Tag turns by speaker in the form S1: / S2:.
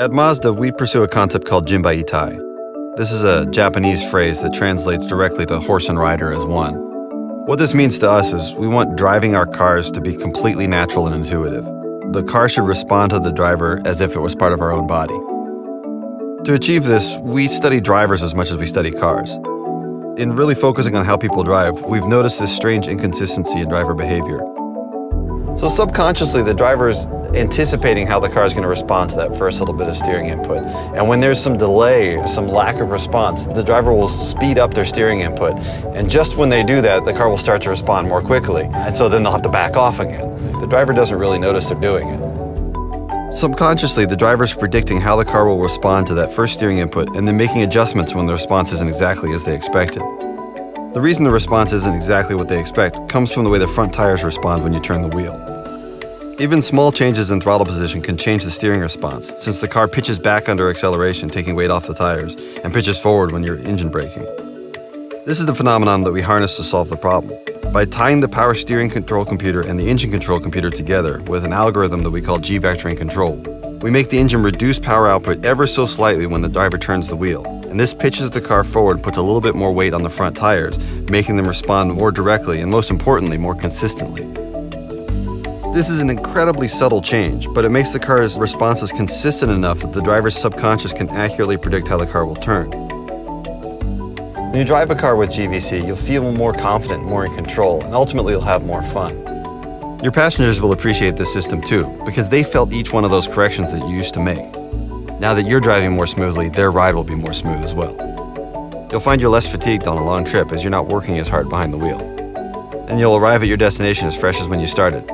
S1: At Mazda, we pursue a concept called Jinbaitai. This is a Japanese phrase that translates directly to horse and rider as one. What this means to us is we want driving our cars to be completely natural and intuitive. The car should respond to the driver as if it was part of our own body. To achieve this, we study drivers as much as we study cars. In really focusing on how people drive, we've noticed this strange inconsistency in driver behavior. So subconsciously, the driver's anticipating how the car is going to respond to that first little bit of steering input. And when there's some delay, some lack of response, the driver will speed up their steering input. And just when they do that, the car will start to respond more quickly. And so then they'll have to back off again. The driver doesn't really notice they're doing it. Subconsciously, the driver's predicting how the car will respond to that first steering input and then making adjustments when the response isn't exactly as they expected. The reason the response isn't exactly what they expect comes from the way the front tires respond when you turn the wheel. Even small changes in throttle position can change the steering response, since the car pitches back under acceleration, taking weight off the tires, and pitches forward when you're engine braking. This is the phenomenon that we harness to solve the problem. By tying the power steering control computer and the engine control computer together with an algorithm that we call G-vectoring control, we make the engine reduce power output ever so slightly when the driver turns the wheel. And this pitches the car forward and puts a little bit more weight on the front tires, making them respond more directly and, most importantly, more consistently. This is an incredibly subtle change, but it makes the car's responses consistent enough that the driver's subconscious can accurately predict how the car will turn. When you drive a car with GVC, you'll feel more confident, more in control, and ultimately you'll have more fun. Your passengers will appreciate this system too, because they felt each one of those corrections that you used to make. Now that you're driving more smoothly, their ride will be more smooth as well. You'll find you're less fatigued on a long trip as you're not working as hard behind the wheel. And you'll arrive at your destination as fresh as when you started.